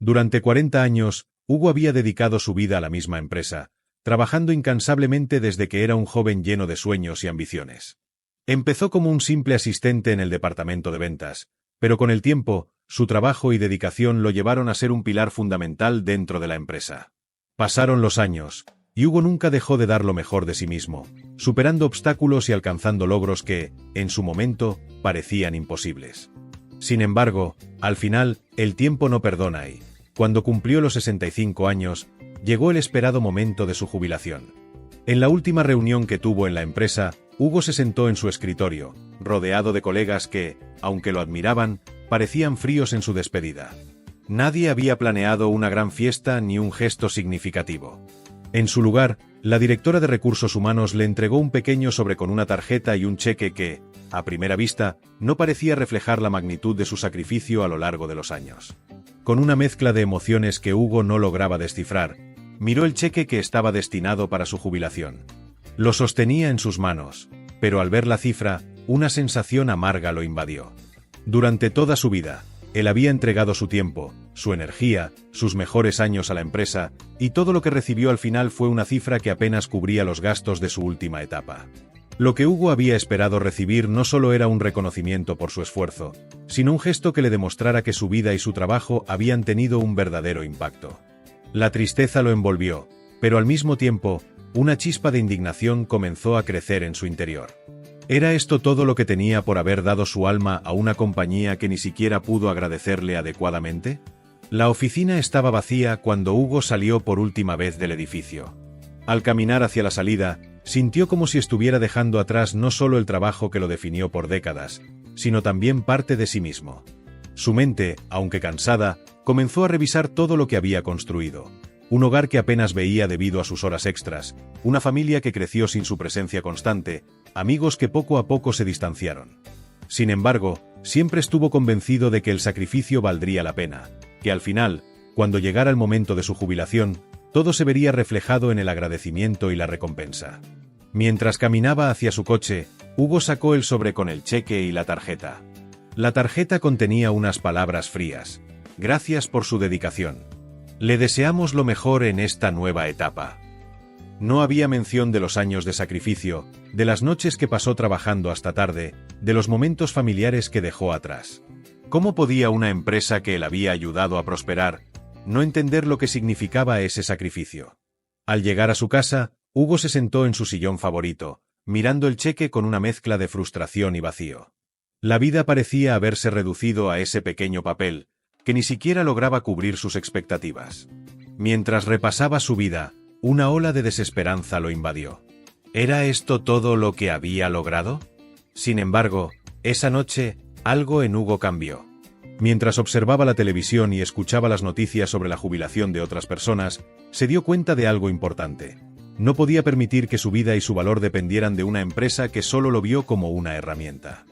Durante 40 años, Hugo había dedicado su vida a la misma empresa, trabajando incansablemente desde que era un joven lleno de sueños y ambiciones. Empezó como un simple asistente en el departamento de ventas, pero con el tiempo, su trabajo y dedicación lo llevaron a ser un pilar fundamental dentro de la empresa. Pasaron los años, y Hugo nunca dejó de dar lo mejor de sí mismo, superando obstáculos y alcanzando logros que, en su momento, parecían imposibles. Sin embargo, al final, el tiempo no perdona y, cuando cumplió los 65 años, llegó el esperado momento de su jubilación. En la última reunión que tuvo en la empresa, Hugo se sentó en su escritorio, rodeado de colegas que, aunque lo admiraban, parecían fríos en su despedida. Nadie había planeado una gran fiesta ni un gesto significativo. En su lugar, la directora de Recursos Humanos le entregó un pequeño sobre con una tarjeta y un cheque que, a primera vista, no parecía reflejar la magnitud de su sacrificio a lo largo de los años. Con una mezcla de emociones que Hugo no lograba descifrar, miró el cheque que estaba destinado para su jubilación. Lo sostenía en sus manos, pero al ver la cifra, una sensación amarga lo invadió. Durante toda su vida, él había entregado su tiempo, su energía, sus mejores años a la empresa, y todo lo que recibió al final fue una cifra que apenas cubría los gastos de su última etapa. Lo que Hugo había esperado recibir no solo era un reconocimiento por su esfuerzo, sino un gesto que le demostrara que su vida y su trabajo habían tenido un verdadero impacto. La tristeza lo envolvió, pero al mismo tiempo, una chispa de indignación comenzó a crecer en su interior. ¿Era esto todo lo que tenía por haber dado su alma a una compañía que ni siquiera pudo agradecerle adecuadamente? La oficina estaba vacía cuando Hugo salió por última vez del edificio. Al caminar hacia la salida, sintió como si estuviera dejando atrás no solo el trabajo que lo definió por décadas, sino también parte de sí mismo. Su mente, aunque cansada, comenzó a revisar todo lo que había construido. Un hogar que apenas veía debido a sus horas extras, una familia que creció sin su presencia constante, amigos que poco a poco se distanciaron. Sin embargo, siempre estuvo convencido de que el sacrificio valdría la pena, que al final, cuando llegara el momento de su jubilación, todo se vería reflejado en el agradecimiento y la recompensa. Mientras caminaba hacia su coche, Hugo sacó el sobre con el cheque y la tarjeta. La tarjeta contenía unas palabras frías. Gracias por su dedicación. Le deseamos lo mejor en esta nueva etapa. No había mención de los años de sacrificio, de las noches que pasó trabajando hasta tarde, de los momentos familiares que dejó atrás. ¿Cómo podía una empresa que él había ayudado a prosperar no entender lo que significaba ese sacrificio? Al llegar a su casa, Hugo se sentó en su sillón favorito, mirando el cheque con una mezcla de frustración y vacío. La vida parecía haberse reducido a ese pequeño papel, que ni siquiera lograba cubrir sus expectativas. Mientras repasaba su vida, una ola de desesperanza lo invadió. ¿Era esto todo lo que había logrado? Sin embargo, esa noche, algo en Hugo cambió. Mientras observaba la televisión y escuchaba las noticias sobre la jubilación de otras personas, se dio cuenta de algo importante. No podía permitir que su vida y su valor dependieran de una empresa que solo lo vio como una herramienta.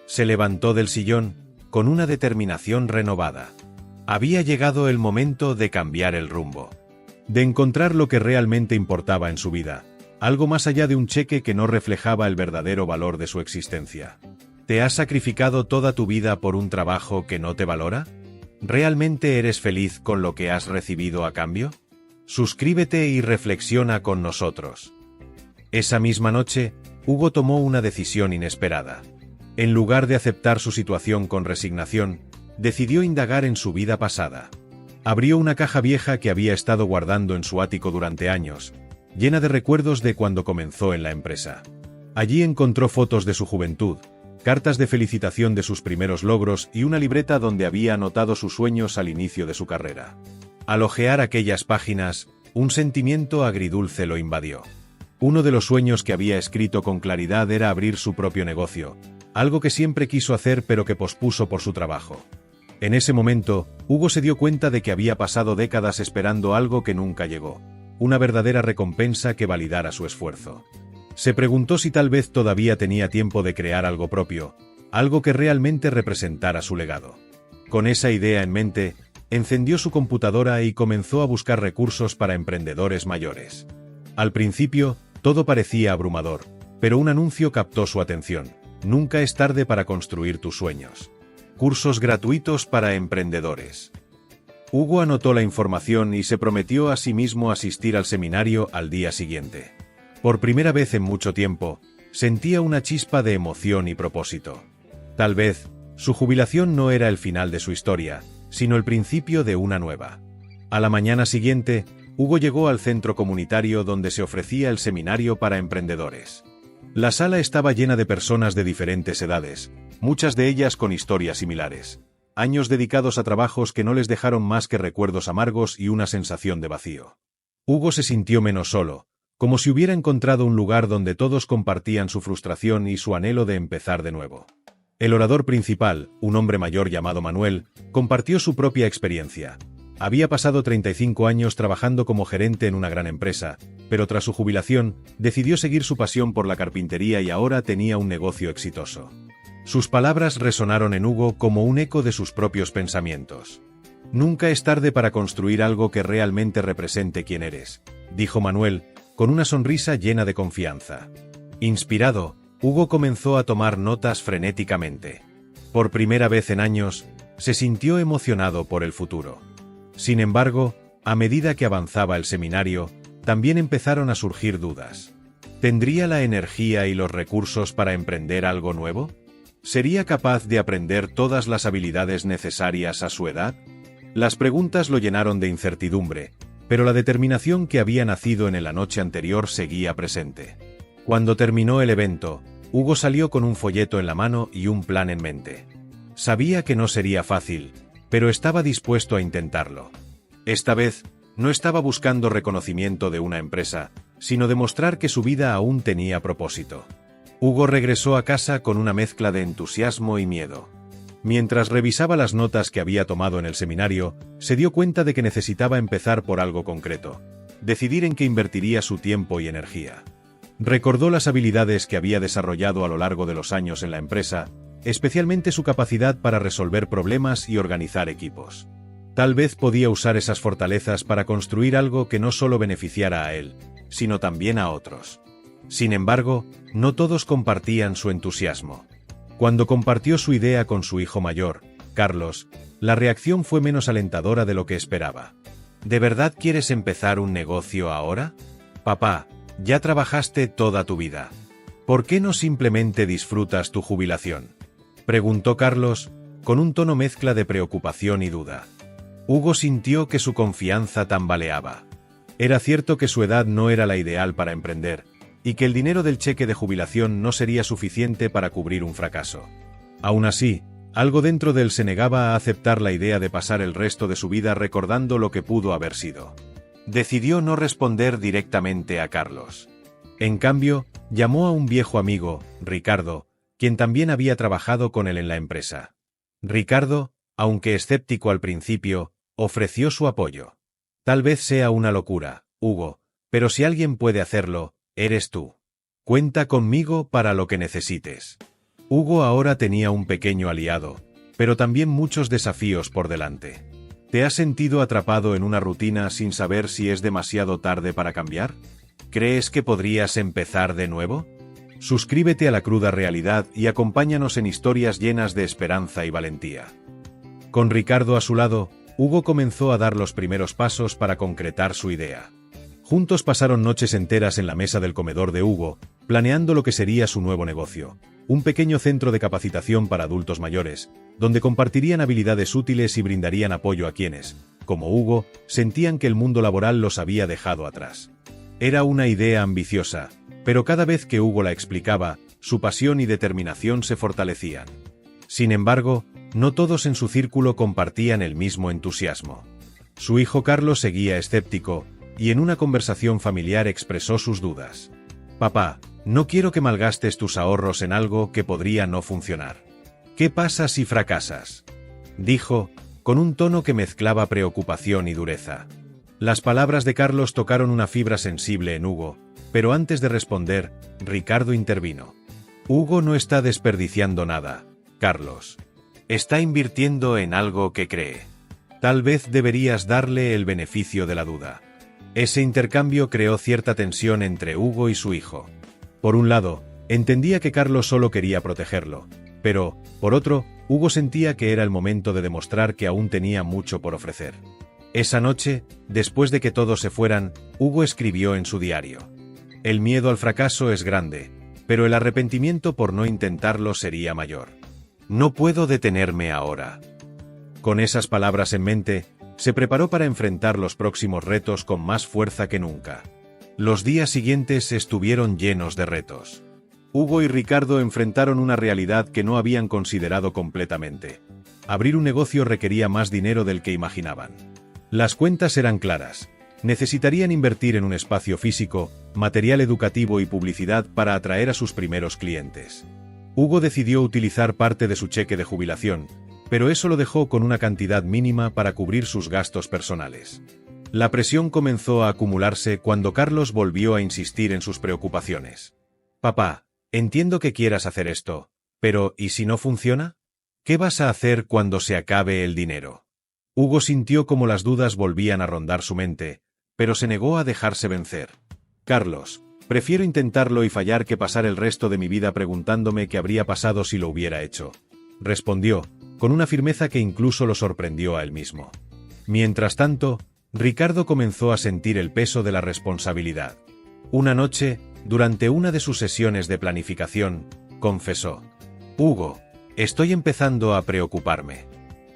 Se levantó del sillón, con una determinación renovada. Había llegado el momento de cambiar el rumbo. De encontrar lo que realmente importaba en su vida, algo más allá de un cheque que no reflejaba el verdadero valor de su existencia. ¿Te has sacrificado toda tu vida por un trabajo que no te valora? ¿Realmente eres feliz con lo que has recibido a cambio? Suscríbete y reflexiona con nosotros. Esa misma noche, Hugo tomó una decisión inesperada. En lugar de aceptar su situación con resignación, decidió indagar en su vida pasada. Abrió una caja vieja que había estado guardando en su ático durante años, llena de recuerdos de cuando comenzó en la empresa. Allí encontró fotos de su juventud, cartas de felicitación de sus primeros logros y una libreta donde había anotado sus sueños al inicio de su carrera. Al hojear aquellas páginas, un sentimiento agridulce lo invadió. Uno de los sueños que había escrito con claridad era abrir su propio negocio, algo que siempre quiso hacer pero que pospuso por su trabajo. En ese momento, Hugo se dio cuenta de que había pasado décadas esperando algo que nunca llegó, una verdadera recompensa que validara su esfuerzo. Se preguntó si tal vez todavía tenía tiempo de crear algo propio, algo que realmente representara su legado. Con esa idea en mente, encendió su computadora y comenzó a buscar recursos para emprendedores mayores. Al principio, todo parecía abrumador, pero un anuncio captó su atención. Nunca es tarde para construir tus sueños. Cursos gratuitos para emprendedores. Hugo anotó la información y se prometió a sí mismo asistir al seminario al día siguiente. Por primera vez en mucho tiempo, sentía una chispa de emoción y propósito. Tal vez, su jubilación no era el final de su historia, sino el principio de una nueva. A la mañana siguiente, Hugo llegó al centro comunitario donde se ofrecía el seminario para emprendedores. La sala estaba llena de personas de diferentes edades, muchas de ellas con historias similares. Años dedicados a trabajos que no les dejaron más que recuerdos amargos y una sensación de vacío. Hugo se sintió menos solo, como si hubiera encontrado un lugar donde todos compartían su frustración y su anhelo de empezar de nuevo. El orador principal, un hombre mayor llamado Manuel, compartió su propia experiencia. Había pasado 35 años trabajando como gerente en una gran empresa, pero tras su jubilación, decidió seguir su pasión por la carpintería y ahora tenía un negocio exitoso. Sus palabras resonaron en Hugo como un eco de sus propios pensamientos. «Nunca es tarde para construir algo que realmente represente quién eres», dijo Manuel, con una sonrisa llena de confianza. Inspirado, Hugo comenzó a tomar notas frenéticamente. Por primera vez en años, se sintió emocionado por el futuro. Sin embargo, a medida que avanzaba el seminario, también empezaron a surgir dudas. ¿Tendría la energía y los recursos para emprender algo nuevo? ¿Sería capaz de aprender todas las habilidades necesarias a su edad? Las preguntas lo llenaron de incertidumbre, pero la determinación que había nacido en la noche anterior seguía presente. Cuando terminó el evento, Hugo salió con un folleto en la mano y un plan en mente. Sabía que no sería fácil, pero estaba dispuesto a intentarlo. Esta vez, no estaba buscando reconocimiento de una empresa, sino demostrar que su vida aún tenía propósito. Hugo regresó a casa con una mezcla de entusiasmo y miedo. Mientras revisaba las notas que había tomado en el seminario, se dio cuenta de que necesitaba empezar por algo concreto, decidir en qué invertiría su tiempo y energía. Recordó las habilidades que había desarrollado a lo largo de los años en la empresa, especialmente su capacidad para resolver problemas y organizar equipos. Tal vez podía usar esas fortalezas para construir algo que no solo beneficiara a él, sino también a otros. Sin embargo, no todos compartían su entusiasmo. Cuando compartió su idea con su hijo mayor, Carlos, la reacción fue menos alentadora de lo que esperaba. ¿De verdad quieres empezar un negocio ahora? Papá, ya trabajaste toda tu vida. ¿Por qué no simplemente disfrutas tu jubilación?, preguntó Carlos, con un tono mezcla de preocupación y duda. Hugo sintió que su confianza tambaleaba. Era cierto que su edad no era la ideal para emprender, y que el dinero del cheque de jubilación no sería suficiente para cubrir un fracaso. Aún así, algo dentro de él se negaba a aceptar la idea de pasar el resto de su vida recordando lo que pudo haber sido. Decidió no responder directamente a Carlos. En cambio, llamó a un viejo amigo, Ricardo, quien también había trabajado con él en la empresa. Ricardo, aunque escéptico al principio, ofreció su apoyo. Tal vez sea una locura, Hugo, pero si alguien puede hacerlo, eres tú. Cuenta conmigo para lo que necesites. Hugo ahora tenía un pequeño aliado, pero también muchos desafíos por delante. ¿Te has sentido atrapado en una rutina sin saber si es demasiado tarde para cambiar? ¿Crees que podrías empezar de nuevo? Suscríbete a La Cruda Realidad y acompáñanos en historias llenas de esperanza y valentía. Con Ricardo a su lado, Hugo comenzó a dar los primeros pasos para concretar su idea. Juntos pasaron noches enteras en la mesa del comedor de Hugo, planeando lo que sería su nuevo negocio, un pequeño centro de capacitación para adultos mayores, donde compartirían habilidades útiles y brindarían apoyo a quienes, como Hugo, sentían que el mundo laboral los había dejado atrás. Era una idea ambiciosa, pero cada vez que Hugo la explicaba, su pasión y determinación se fortalecían. Sin embargo, no todos en su círculo compartían el mismo entusiasmo. Su hijo Carlos seguía escéptico, y en una conversación familiar expresó sus dudas. «Papá, no quiero que malgastes tus ahorros en algo que podría no funcionar. ¿Qué pasa si fracasas?», dijo, con un tono que mezclaba preocupación y dureza. Las palabras de Carlos tocaron una fibra sensible en Hugo, pero antes de responder, Ricardo intervino. «Hugo no está desperdiciando nada, Carlos. Está invirtiendo en algo que cree. Tal vez deberías darle el beneficio de la duda». Ese intercambio creó cierta tensión entre Hugo y su hijo. Por un lado, entendía que Carlos solo quería protegerlo, pero, por otro, Hugo sentía que era el momento de demostrar que aún tenía mucho por ofrecer. Esa noche, después de que todos se fueran, Hugo escribió en su diario: «El miedo al fracaso es grande, pero el arrepentimiento por no intentarlo sería mayor. No puedo detenerme ahora». Con esas palabras en mente, se preparó para enfrentar los próximos retos con más fuerza que nunca. Los días siguientes estuvieron llenos de retos. Hugo y Ricardo enfrentaron una realidad que no habían considerado completamente. Abrir un negocio requería más dinero del que imaginaban. Las cuentas eran claras. Necesitarían invertir en un espacio físico, material educativo y publicidad para atraer a sus primeros clientes. Hugo decidió utilizar parte de su cheque de jubilación, pero eso lo dejó con una cantidad mínima para cubrir sus gastos personales. La presión comenzó a acumularse cuando Carlos volvió a insistir en sus preocupaciones. «Papá, entiendo que quieras hacer esto, pero ¿y si no funciona? ¿Qué vas a hacer cuando se acabe el dinero?». Hugo sintió como las dudas volvían a rondar su mente, pero se negó a dejarse vencer. «Carlos, prefiero intentarlo y fallar que pasar el resto de mi vida preguntándome qué habría pasado si lo hubiera hecho», respondió, con una firmeza que incluso lo sorprendió a él mismo. Mientras tanto, Ricardo comenzó a sentir el peso de la responsabilidad. Una noche, durante una de sus sesiones de planificación, confesó: «Hugo, estoy empezando a preocuparme.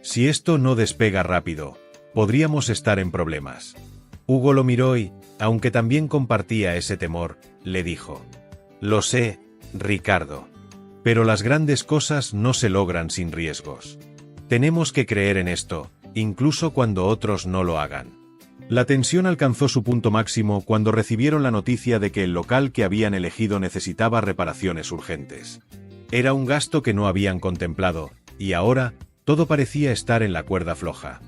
Si esto no despega rápido, podríamos estar en problemas». Hugo lo miró y, aunque también compartía ese temor, le dijo: «Lo sé, Ricardo. Pero las grandes cosas no se logran sin riesgos. Tenemos que creer en esto, incluso cuando otros no lo hagan». La tensión alcanzó su punto máximo cuando recibieron la noticia de que el local que habían elegido necesitaba reparaciones urgentes. Era un gasto que no habían contemplado, y ahora, todo parecía estar en la cuerda floja.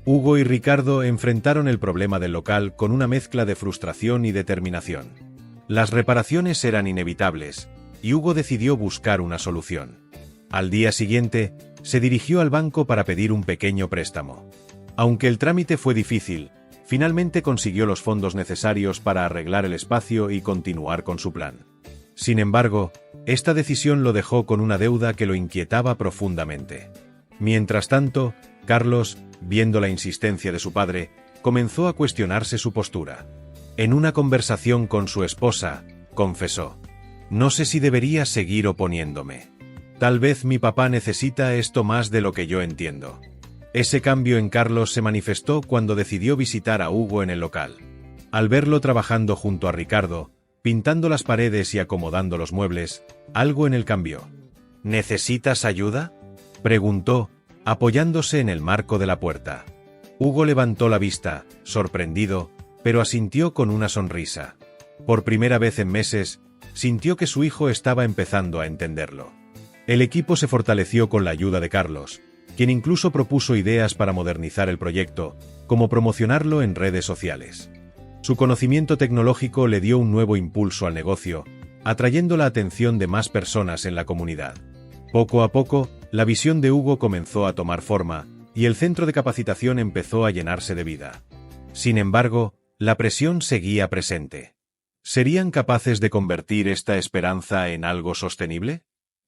Hugo y Ricardo enfrentaron el problema del local con una mezcla de frustración y determinación. Las reparaciones eran inevitables, y Hugo decidió buscar una solución. Al día siguiente, se dirigió al banco para pedir un pequeño préstamo. Aunque el trámite fue difícil, finalmente consiguió los fondos necesarios para arreglar el espacio y continuar con su plan. Sin embargo, esta decisión lo dejó con una deuda que lo inquietaba profundamente. Mientras tanto, Carlos, viendo la insistencia de su padre, comenzó a cuestionarse su postura. En una conversación con su esposa, confesó: «No sé si debería seguir oponiéndome. Tal vez mi papá necesita esto más de lo que yo entiendo». Ese cambio en Carlos se manifestó cuando decidió visitar a Hugo en el local. Al verlo trabajando junto a Ricardo, pintando las paredes y acomodando los muebles, algo en él cambió. «¿Necesitas ayuda?», preguntó, apoyándose en el marco de la puerta. Hugo levantó la vista, sorprendido, pero asintió con una sonrisa. Por primera vez en meses, sintió que su hijo estaba empezando a entenderlo. El equipo se fortaleció con la ayuda de Carlos, quien incluso propuso ideas para modernizar el proyecto, como promocionarlo en redes sociales. Su conocimiento tecnológico le dio un nuevo impulso al negocio, atrayendo la atención de más personas en la comunidad. Poco a poco, la visión de Hugo comenzó a tomar forma, y el centro de capacitación empezó a llenarse de vida. Sin embargo, la presión seguía presente. ¿Serían capaces de convertir esta esperanza en algo sostenible?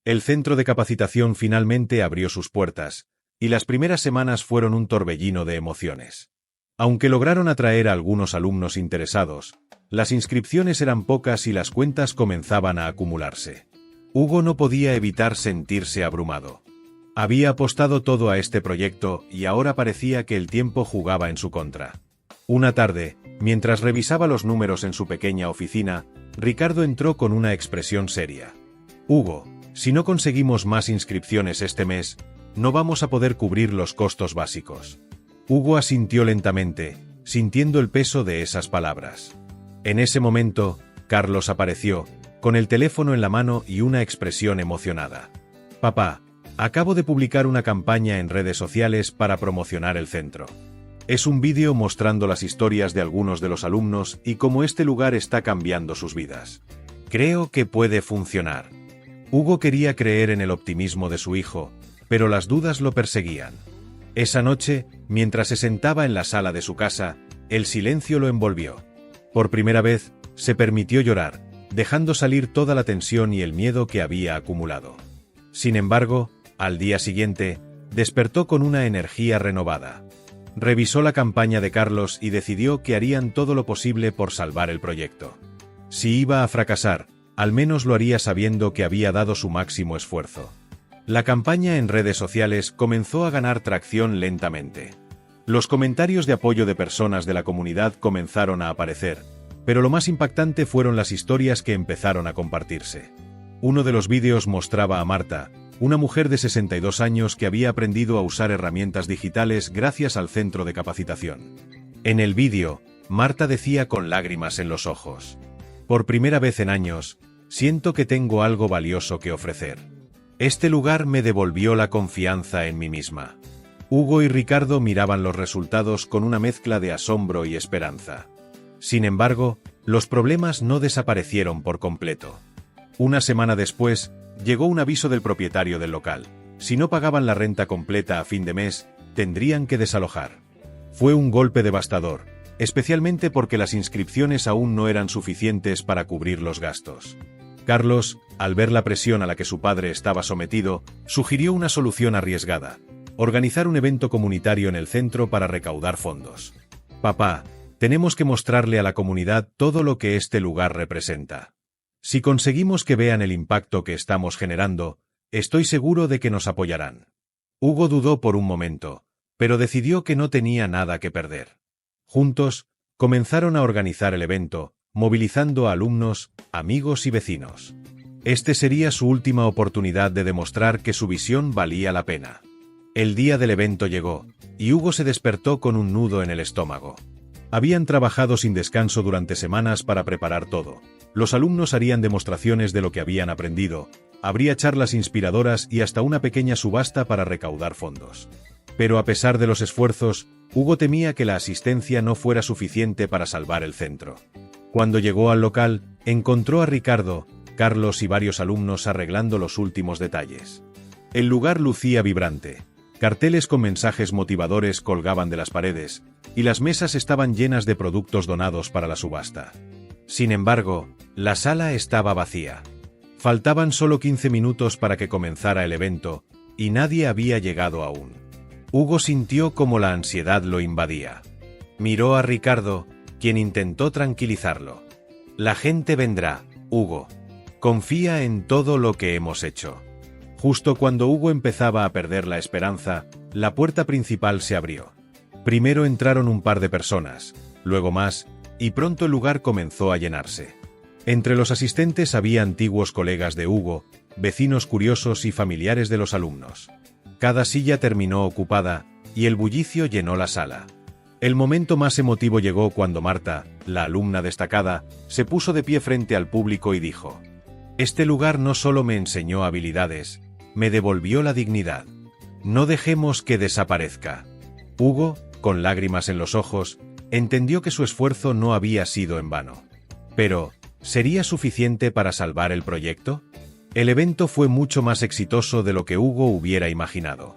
El centro de capacitación finalmente abrió sus puertas, y las primeras semanas fueron un torbellino de emociones. Aunque lograron atraer a algunos alumnos interesados, las inscripciones eran pocas y las cuentas comenzaban a acumularse. Hugo no podía evitar sentirse abrumado. Había apostado todo a este proyecto y ahora parecía que el tiempo jugaba en su contra. Una tarde, mientras revisaba los números en su pequeña oficina, Ricardo entró con una expresión seria. «Hugo, si no conseguimos más inscripciones este mes, no vamos a poder cubrir los costos básicos». Hugo asintió lentamente, sintiendo el peso de esas palabras. En ese momento, Carlos apareció, con el teléfono en la mano y una expresión emocionada. «Papá, acabo de publicar una campaña en redes sociales para promocionar el centro. Es un vídeo mostrando las historias de algunos de los alumnos y cómo este lugar está cambiando sus vidas. Creo que puede funcionar». Hugo quería creer en el optimismo de su hijo, pero las dudas lo perseguían. Esa noche, mientras se sentaba en la sala de su casa, el silencio lo envolvió. Por primera vez, se permitió llorar, dejando salir toda la tensión y el miedo que había acumulado. Sin embargo, al día siguiente, despertó con una energía renovada. Revisó la campaña de Carlos y decidió que harían todo lo posible por salvar el proyecto. Si iba a fracasar, al menos lo haría sabiendo que había dado su máximo esfuerzo. La campaña en redes sociales comenzó a ganar tracción lentamente. Los comentarios de apoyo de personas de la comunidad comenzaron a aparecer, pero lo más impactante fueron las historias que empezaron a compartirse. Uno de los vídeos mostraba a Marta, una mujer de 62 años que había aprendido a usar herramientas digitales gracias al centro de capacitación. En el vídeo, Marta decía con lágrimas en los ojos: "Por primera vez en años, siento que tengo algo valioso que ofrecer. Este lugar me devolvió la confianza en mí misma". Hugo y Ricardo miraban los resultados con una mezcla de asombro y esperanza. Sin embargo, los problemas no desaparecieron por completo. Una semana después, llegó un aviso del propietario del local. Si no pagaban la renta completa a fin de mes, tendrían que desalojar. Fue un golpe devastador, especialmente porque las inscripciones aún no eran suficientes para cubrir los gastos. Carlos, al ver la presión a la que su padre estaba sometido, sugirió una solución arriesgada: organizar un evento comunitario en el centro para recaudar fondos. «Papá, tenemos que mostrarle a la comunidad todo lo que este lugar representa. Si conseguimos que vean el impacto que estamos generando, estoy seguro de que nos apoyarán». Hugo dudó por un momento, pero decidió que no tenía nada que perder. Juntos, comenzaron a organizar el evento, movilizando a alumnos, amigos y vecinos. Este sería su última oportunidad de demostrar que su visión valía la pena. El día del evento llegó, y Hugo se despertó con un nudo en el estómago. Habían trabajado sin descanso durante semanas para preparar todo. Los alumnos harían demostraciones de lo que habían aprendido, habría charlas inspiradoras y hasta una pequeña subasta para recaudar fondos. Pero a pesar de los esfuerzos, Hugo temía que la asistencia no fuera suficiente para salvar el centro. Cuando llegó al local, encontró a Ricardo, Carlos y varios alumnos arreglando los últimos detalles. El lugar lucía vibrante. Carteles con mensajes motivadores colgaban de las paredes, y las mesas estaban llenas de productos donados para la subasta. Sin embargo, la sala estaba vacía. Faltaban solo 15 minutos para que comenzara el evento, y nadie había llegado aún. Hugo sintió como la ansiedad lo invadía. Miró a Ricardo, quien intentó tranquilizarlo. «La gente vendrá, Hugo. Confía en todo lo que hemos hecho». Justo cuando Hugo empezaba a perder la esperanza, la puerta principal se abrió. Primero entraron un par de personas, luego más, y pronto el lugar comenzó a llenarse. Entre los asistentes había antiguos colegas de Hugo, vecinos curiosos y familiares de los alumnos. Cada silla terminó ocupada, y el bullicio llenó la sala. El momento más emotivo llegó cuando Marta, la alumna destacada, se puso de pie frente al público y dijo: «Este lugar no solo me enseñó habilidades, me devolvió la dignidad. No dejemos que desaparezca». Hugo, con lágrimas en los ojos, entendió que su esfuerzo no había sido en vano. Pero, ¿sería suficiente para salvar el proyecto? El evento fue mucho más exitoso de lo que Hugo hubiera imaginado.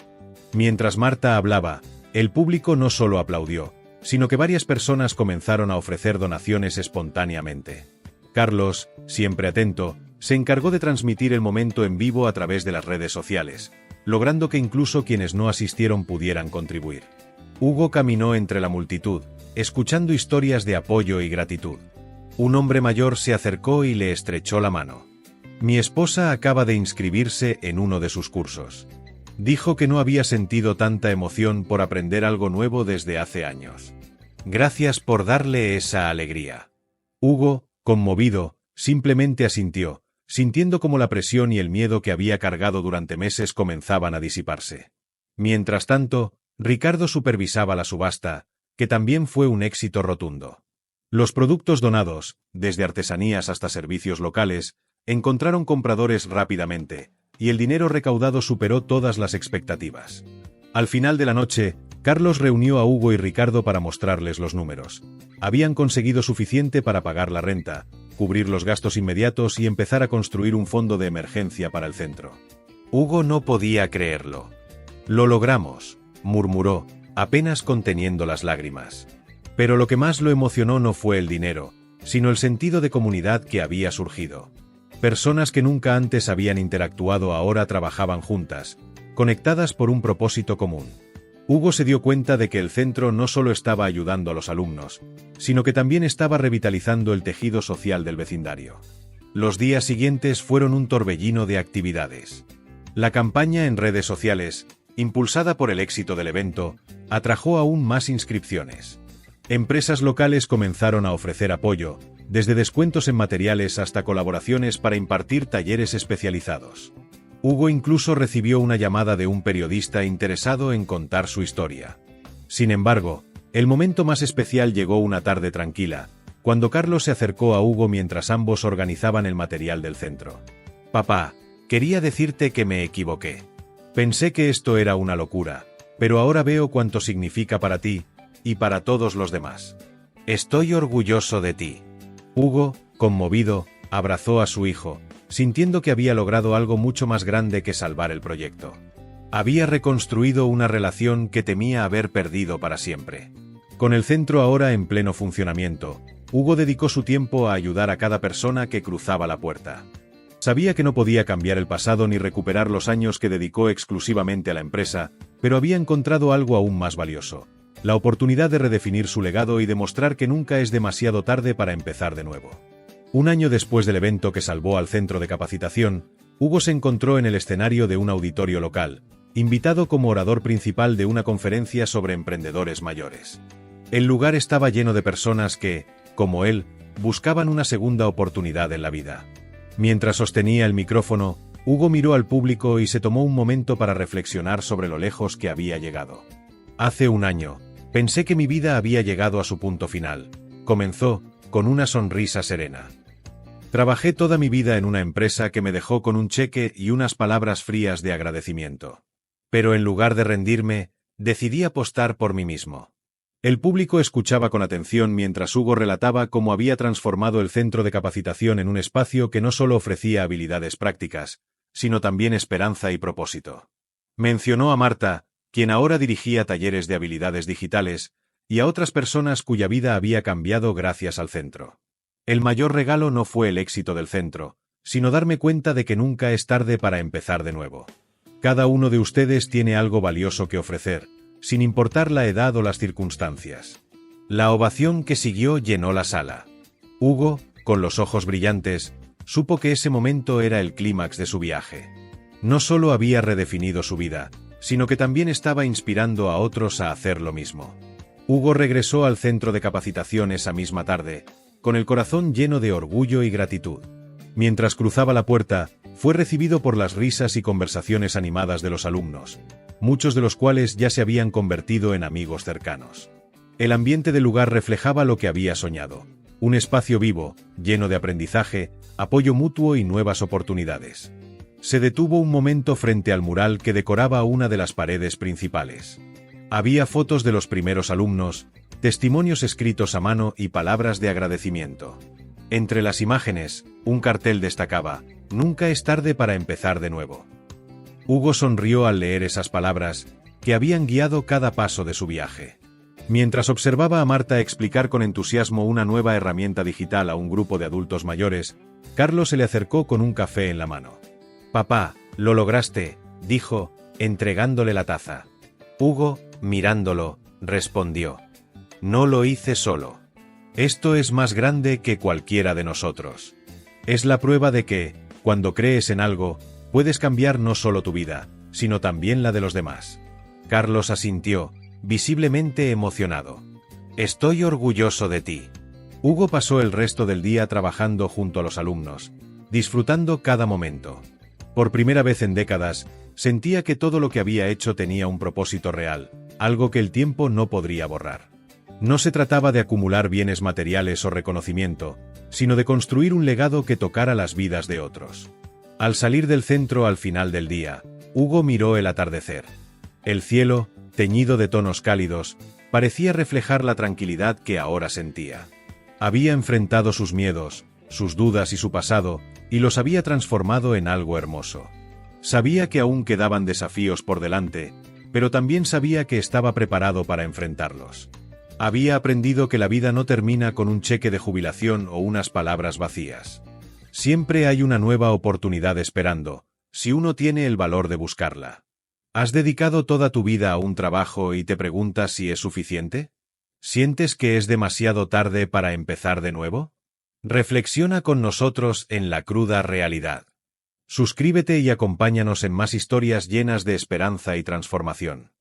Mientras Marta hablaba, el público no solo aplaudió, sino que varias personas comenzaron a ofrecer donaciones espontáneamente. Carlos, siempre atento, se encargó de transmitir el momento en vivo a través de las redes sociales, logrando que incluso quienes no asistieron pudieran contribuir. Hugo caminó entre la multitud, escuchando historias de apoyo y gratitud. Un hombre mayor se acercó y le estrechó la mano. «Mi esposa acaba de inscribirse en uno de sus cursos. Dijo que no había sentido tanta emoción por aprender algo nuevo desde hace años. Gracias por darle esa alegría». Hugo, conmovido, simplemente asintió, sintiendo como la presión y el miedo que había cargado durante meses comenzaban a disiparse. Mientras tanto, Ricardo supervisaba la subasta, que también fue un éxito rotundo. Los productos donados, desde artesanías hasta servicios locales, encontraron compradores rápidamente, y el dinero recaudado superó todas las expectativas. Al final de la noche, Carlos reunió a Hugo y Ricardo para mostrarles los números. Habían conseguido suficiente para pagar la renta, cubrir los gastos inmediatos y empezar a construir un fondo de emergencia para el centro. Hugo no podía creerlo. «Lo logramos», murmuró, apenas conteniendo las lágrimas. Pero lo que más lo emocionó no fue el dinero, sino el sentido de comunidad que había surgido. Personas que nunca antes habían interactuado ahora trabajaban juntas, conectadas por un propósito común. Hugo se dio cuenta de que el centro no solo estaba ayudando a los alumnos, sino que también estaba revitalizando el tejido social del vecindario. Los días siguientes fueron un torbellino de actividades. La campaña en redes sociales, impulsada por el éxito del evento, atrajo aún más inscripciones. Empresas locales comenzaron a ofrecer apoyo, desde descuentos en materiales hasta colaboraciones para impartir talleres especializados. Hugo incluso recibió una llamada de un periodista interesado en contar su historia. Sin embargo, el momento más especial llegó una tarde tranquila, cuando Carlos se acercó a Hugo mientras ambos organizaban el material del centro. «Papá, quería decirte que me equivoqué. Pensé que esto era una locura, pero ahora veo cuánto significa para ti, y para todos los demás. Estoy orgulloso de ti». Hugo, conmovido, abrazó a su hijo, sintiendo que había logrado algo mucho más grande que salvar el proyecto. Había reconstruido una relación que temía haber perdido para siempre. Con el centro ahora en pleno funcionamiento, Hugo dedicó su tiempo a ayudar a cada persona que cruzaba la puerta. Sabía que no podía cambiar el pasado ni recuperar los años que dedicó exclusivamente a la empresa, pero había encontrado algo aún más valioso: la oportunidad de redefinir su legado y demostrar que nunca es demasiado tarde para empezar de nuevo. Un año después del evento que salvó al centro de capacitación, Hugo se encontró en el escenario de un auditorio local, invitado como orador principal de una conferencia sobre emprendedores mayores. El lugar estaba lleno de personas que, como él, buscaban una segunda oportunidad en la vida. Mientras sostenía el micrófono, Hugo miró al público y se tomó un momento para reflexionar sobre lo lejos que había llegado. «Hace un año, pensé que mi vida había llegado a su punto final», comenzó, con una sonrisa serena. «Trabajé toda mi vida en una empresa que me dejó con un cheque y unas palabras frías de agradecimiento. Pero en lugar de rendirme, decidí apostar por mí mismo». El público escuchaba con atención mientras Hugo relataba cómo había transformado el centro de capacitación en un espacio que no solo ofrecía habilidades prácticas, sino también esperanza y propósito. Mencionó a Marta, quien ahora dirigía talleres de habilidades digitales, y a otras personas cuya vida había cambiado gracias al centro. «El mayor regalo no fue el éxito del centro, sino darme cuenta de que nunca es tarde para empezar de nuevo. Cada uno de ustedes tiene algo valioso que ofrecer, sin importar la edad o las circunstancias». La ovación que siguió llenó la sala. Hugo, con los ojos brillantes, supo que ese momento era el clímax de su viaje. No solo había redefinido su vida, sino que también estaba inspirando a otros a hacer lo mismo. Hugo regresó al centro de capacitación esa misma tarde, con el corazón lleno de orgullo y gratitud. Mientras cruzaba la puerta, fue recibido por las risas y conversaciones animadas de los alumnos, muchos de los cuales ya se habían convertido en amigos cercanos. El ambiente del lugar reflejaba lo que había soñado: un espacio vivo, lleno de aprendizaje, apoyo mutuo y nuevas oportunidades. Se detuvo un momento frente al mural que decoraba una de las paredes principales. Había fotos de los primeros alumnos, testimonios escritos a mano y palabras de agradecimiento. Entre las imágenes, un cartel destacaba: «Nunca es tarde para empezar de nuevo». Hugo sonrió al leer esas palabras, que habían guiado cada paso de su viaje. Mientras observaba a Marta explicar con entusiasmo una nueva herramienta digital a un grupo de adultos mayores, Carlos se le acercó con un café en la mano. «Papá, lo lograste», dijo, entregándole la taza. Hugo, mirándolo, respondió: «No lo hice solo. Esto es más grande que cualquiera de nosotros. Es la prueba de que, cuando crees en algo, puedes cambiar no solo tu vida, sino también la de los demás». Carlos asintió, visiblemente emocionado. «Estoy orgulloso de ti». Hugo pasó el resto del día trabajando junto a los alumnos, disfrutando cada momento. Por primera vez en décadas, sentía que todo lo que había hecho tenía un propósito real, algo que el tiempo no podría borrar. No se trataba de acumular bienes materiales o reconocimiento, sino de construir un legado que tocara las vidas de otros. Al salir del centro al final del día, Hugo miró el atardecer. El cielo, teñido de tonos cálidos, parecía reflejar la tranquilidad que ahora sentía. Había enfrentado sus miedos, sus dudas y su pasado, y los había transformado en algo hermoso. Sabía que aún quedaban desafíos por delante, pero también sabía que estaba preparado para enfrentarlos. Había aprendido que la vida no termina con un cheque de jubilación o unas palabras vacías. Siempre hay una nueva oportunidad esperando, si uno tiene el valor de buscarla. ¿Has dedicado toda tu vida a un trabajo y te preguntas si es suficiente? ¿Sientes que es demasiado tarde para empezar de nuevo? Reflexiona con nosotros en la cruda realidad. Suscríbete y acompáñanos en más historias llenas de esperanza y transformación.